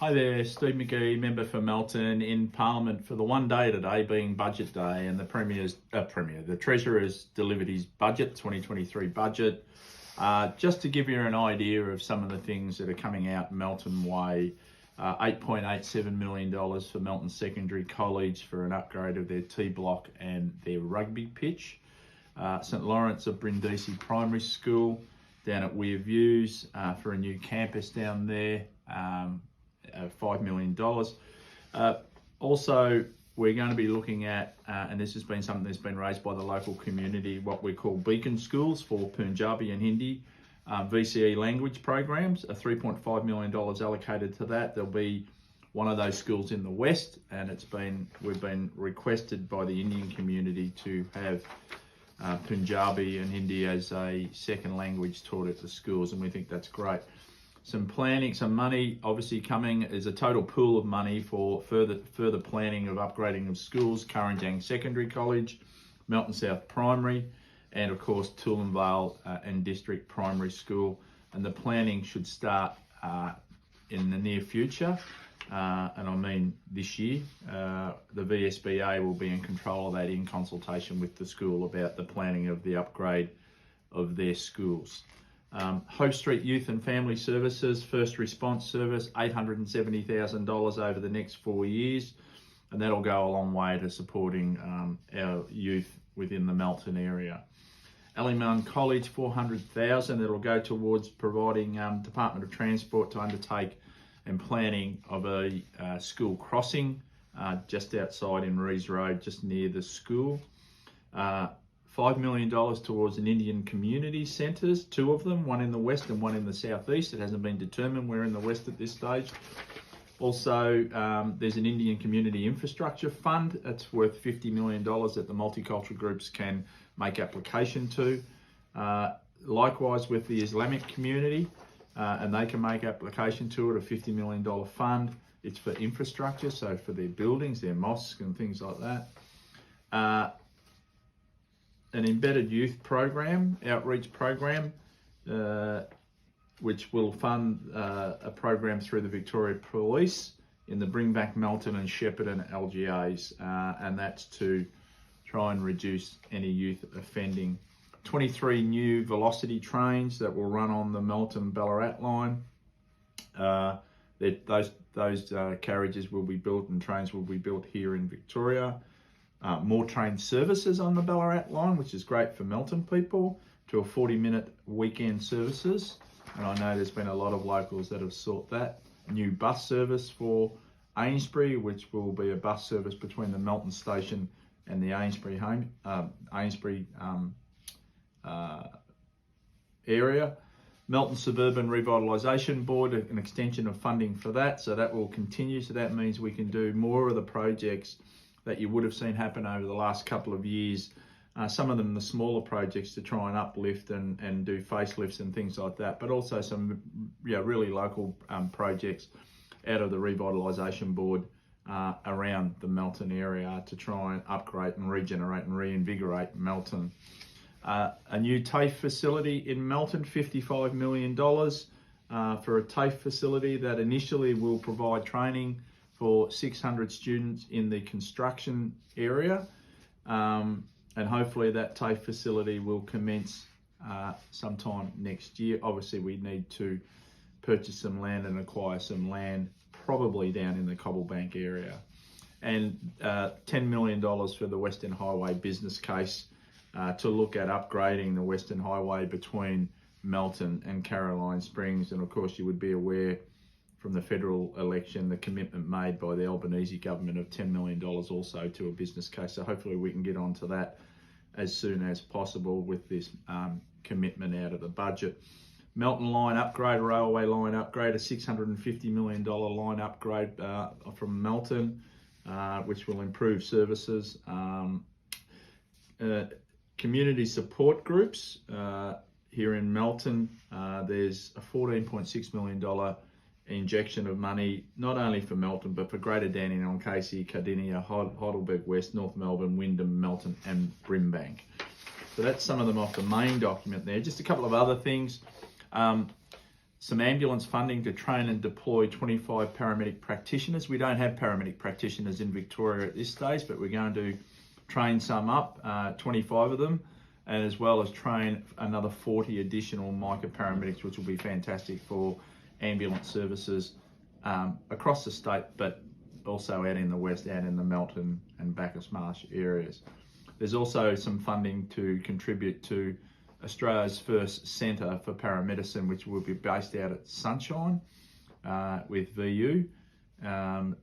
Hi there, Steve McGee, member for Melton in Parliament for the one day today being Budget Day, and the Treasurer has delivered his budget, 2023 budget. Just to give you an idea of some of the things that are coming out Melton way, $8.87 million for Melton Secondary College for an upgrade of their T block and their rugby pitch. St Lawrence of Brindisi Primary School down at Weir for a new campus down there. $5 million. Also, we're going to be looking at, and this has been something that's been raised by the local community, what we call beacon schools for Punjabi and Hindi VCE language programs. $3.5 million allocated to that. There'll be one of those schools in the west, and we've been requested by the Indian community to have Punjabi and Hindi as a second language taught at the schools, and we think that's great. Some planning, some money obviously coming is a total pool of money for further planning of upgrading of schools, Melton Secondary College, Melton South Primary, and of course Vale and District Primary School. And the planning should start in the near future, and I mean this year. The VSBA will be in control of that in consultation with the school about the planning of the upgrade of their schools. Hope Street Youth and Family Services First Response Service, $870,000 over the next 4 years, and that'll go a long way to supporting our youth within the Melton area. Melton College, $400,000. It'll go towards providing Department of Transport to undertake and planning of a school crossing just outside in Rees Road, just near the school. $5 million towards an Indian community centres, two of them, one in the west and one in the southeast. It hasn't been determined. We're in the west at this stage. Also, there's an Indian community infrastructure fund that's worth $50 million that the multicultural groups can make application to. Likewise with the Islamic community, and they can make application to it, a $50 million fund. It's for infrastructure, so for their buildings, their mosques and things like that. An embedded youth program, outreach program, which will fund a program through the Victoria Police in the Bring Back Melton and Shepparton LGAs, and that's to try and reduce any youth offending. 23 new Vlocity trains that will run on the Melton Ballarat Line. Those carriages will be built and trains will be built here in Victoria. More train services on the Ballarat line, which is great for Melton people, to a 40-minute weekend services. And I know there's been a lot of locals that have sought that. New bus service for Eynesbury, which will be a bus service between the Melton Station and the Eynesbury area. Melton Suburban Revitalisation Board, an extension of funding for that. So that will continue. So that means we can do more of the projects that you would have seen happen over the last couple of years. Some of them the smaller projects to try and uplift and do facelifts and things like that, but also some really local projects out of the Revitalisation Board around the Melton area to try and upgrade and regenerate and reinvigorate Melton. A new TAFE facility in Melton, $55 million for a TAFE facility that initially will provide training for 600 students in the construction area, and hopefully that TAFE facility will commence sometime next year. Obviously we need to purchase some land and acquire some land, probably down in the Cobblebank area. And $10 million for the Western Highway business case to look at upgrading the Western Highway between Melton and Caroline Springs. And of course you would be aware from the federal election, the commitment made by the Albanese government of $10 million also to a business case. So hopefully we can get onto that as soon as possible with this commitment out of the budget. Melton Line Upgrade, railway line upgrade, a $650 million line upgrade from Melton, which will improve services. Community support groups here in Melton, there's a $14.6 million injection of money, not only for Melton, but for Greater Dandenong, Casey, Cardinia, Heidelberg West, North Melbourne, Wyndham, Melton and Brimbank. So that's some of them off the main document there. Just a couple of other things. some ambulance funding to train and deploy 25 paramedic practitioners. We don't have paramedic practitioners in Victoria at this stage, but we're going to train some up, 25 of them, and as well as train another 40 additional MICA paramedics, which will be fantastic for ambulance services across the state, but also out in the west, out in the Melton and Bacchus Marsh areas. There's also some funding to contribute to Australia's first centre for paramedicine, which will be based out at Sunshine with VU.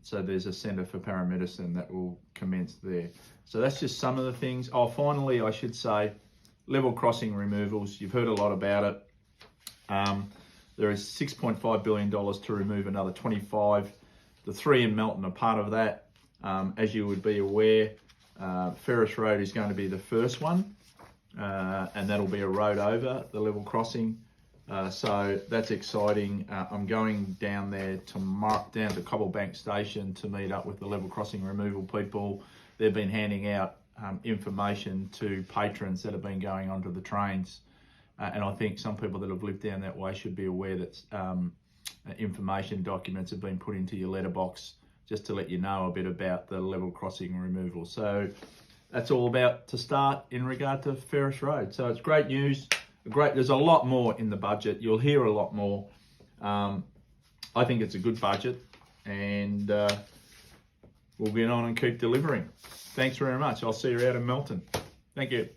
So there's a centre for paramedicine that will commence there. So that's just some of the things. Oh, finally, I should say, level crossing removals. You've heard a lot about it. There is $6.5 billion to remove another 25. The 3 in Melton are part of that. As you would be aware, Parish Road is going to be the first one. And that'll be a road over the level crossing, so that's exciting. I'm going down there tomorrow, down to Cobblebank Station, to meet up with the level crossing removal people. They've been handing out information to patrons that have been going onto the trains, and I think some people that have lived down that way should be aware that information documents have been put into your letterbox just to let you know a bit about the level crossing removal. So that's all about to start in regard to Parish Road. So it's great news. There's a lot more in the budget. You'll hear a lot more. I think it's a good budget, and we'll get on and keep delivering. Thanks very much. I'll see you out in Melton. Thank you.